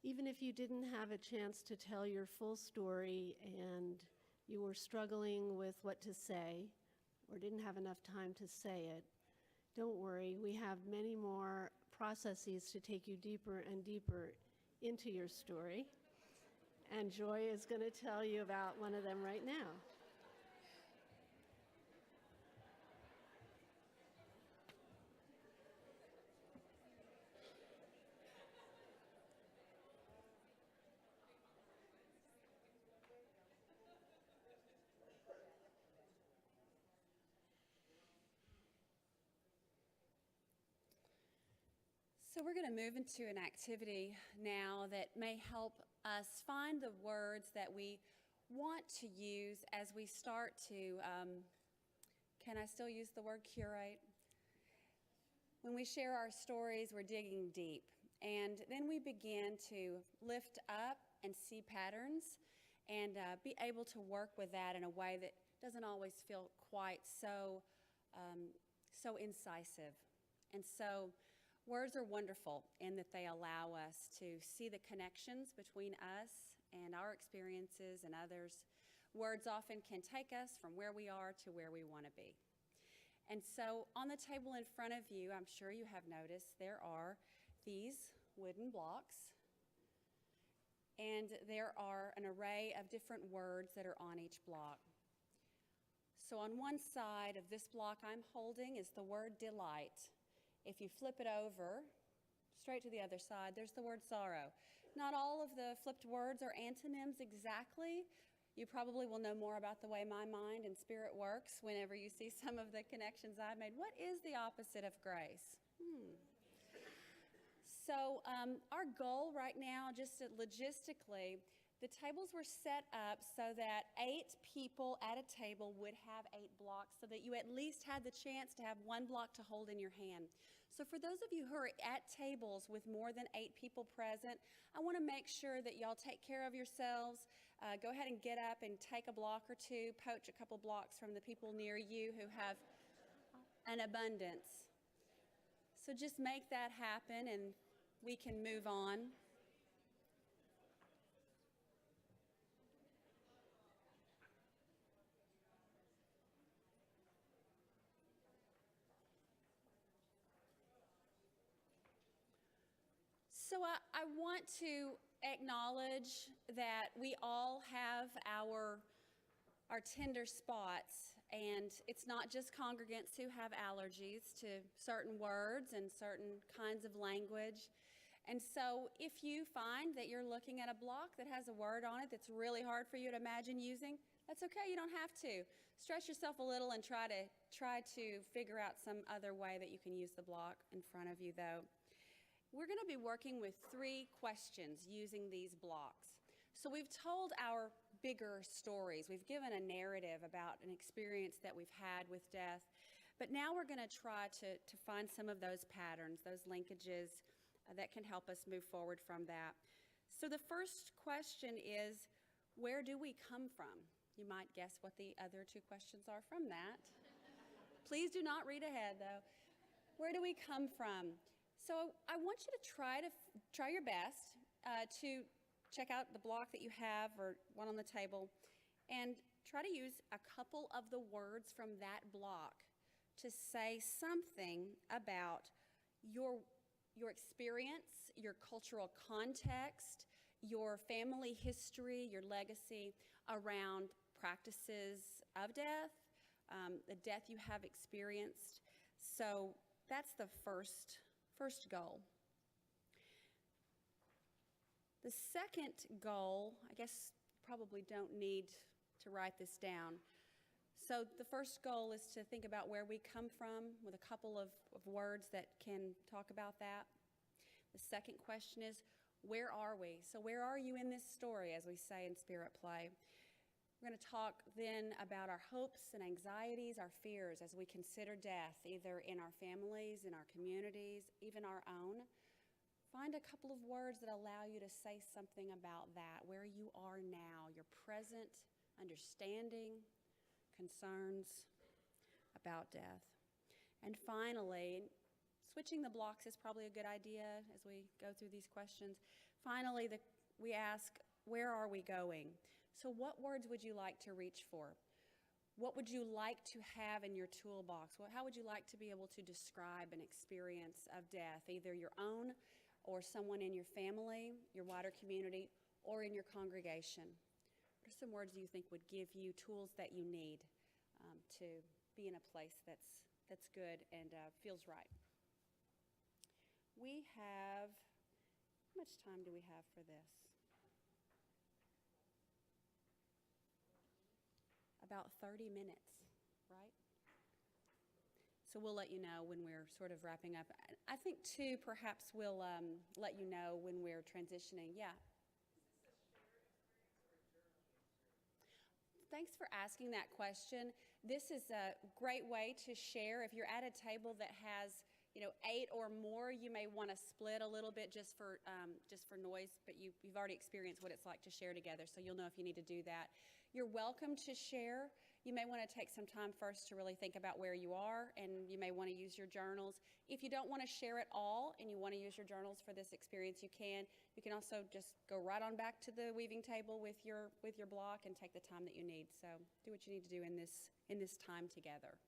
Even if you didn't have a chance to tell your full story and you were struggling with what to say or didn't have enough time to say it, don't worry, we have many more processes to take you deeper and deeper into your story. And Joy is going to tell you about one of them right now. So we're going to move into an activity now that may help us find the words that we want to use as we start to, can I still use the word curate? When we share our stories, we're digging deep. And then we begin to lift up and see patterns and be able to work with that in a way that doesn't always feel quite so incisive. And so words are wonderful in that they allow us to see the connections between us and our experiences and others. Words often can take us from where we are to where we want to be. And so on the table in front of you, I'm sure you have noticed, there are these wooden blocks. And there are an array of different words that are on each block. So on one side of this block I'm holding is the word delight. If you flip it over, straight to the other side, there's the word sorrow. Not all of the flipped words are antonyms exactly. You probably will know more about the way my mind and spirit works whenever you see some of the connections I've made. What is the opposite of grace? So our goal right now, just logistically, the tables were set up so that 8 people at a table would have 8 blocks so that you at least had the chance to have 1 block to hold in your hand. So for those of you who are at tables with more than 8 people present, I want to make sure that y'all take care of yourselves. Go ahead and get up and take a block or two, poach a couple blocks from the people near you who have an abundance. So just make that happen and we can move on. So I want to acknowledge that we all have our tender spots, and it's not just congregants who have allergies to certain words and certain kinds of language. And so if you find that you're looking at a block that has a word on it that's really hard for you to imagine using, that's okay, you don't have to. Stretch yourself a little and try to figure out some other way that you can use the block in front of you though. We're going to be working with 3 questions using these blocks. So we've told our bigger stories. We've given a narrative about an experience that we've had with death. But now we're going to try to find some of those patterns, those linkages that can help us move forward from that. So the first question is, where do we come from? You might guess what the other 2 questions are from that. Please do not read ahead, though. Where do we come from? So I want you to try your best to check out the block that you have or one on the table and try to use a couple of the words from that block to say something about your experience, your cultural context, your family history, your legacy around practices of death, the death you have experienced. So that's the first goal. The second goal, I guess probably don't need to write this down. So the first goal is to think about where we come from with a couple of words that can talk about that. The second question is, where are we? So where are you in this story, as we say in Spirit Play? We're going to talk then about our hopes and anxieties, our fears as we consider death, either in our families, in our communities, even our own. Find a couple of words that allow you to say something about that, where you are now, your present understanding, concerns about death. And finally, switching the blocks is probably a good idea as we go through these questions. Finally, we ask, where are we going? So what words would you like to reach for? What would you like to have in your toolbox? How would you like to be able to describe an experience of death, either your own or someone in your family, your wider community, or in your congregation? What are some words you think would give you tools that you need to be in a place that's good and feels right? How much time do we have for this? About 30 minutes, right? So we'll let you know when we're sort of wrapping up. I think, too, perhaps we'll let you know when we're transitioning. Yeah. Thanks for asking that question. This is a great way to share. If you're at a table that has 8 or more, you may want to split a little bit just for noise, but you've already experienced what it's like to share together, so you'll know if you need to do that. You're welcome to share. You may want to take some time first to really think about where you are, and you may want to use your journals. If you don't want to share it all and you want to use your journals for this experience, you can. You can also just go right on back to the weaving table with your block and take the time that you need. So do what you need to do in this time together.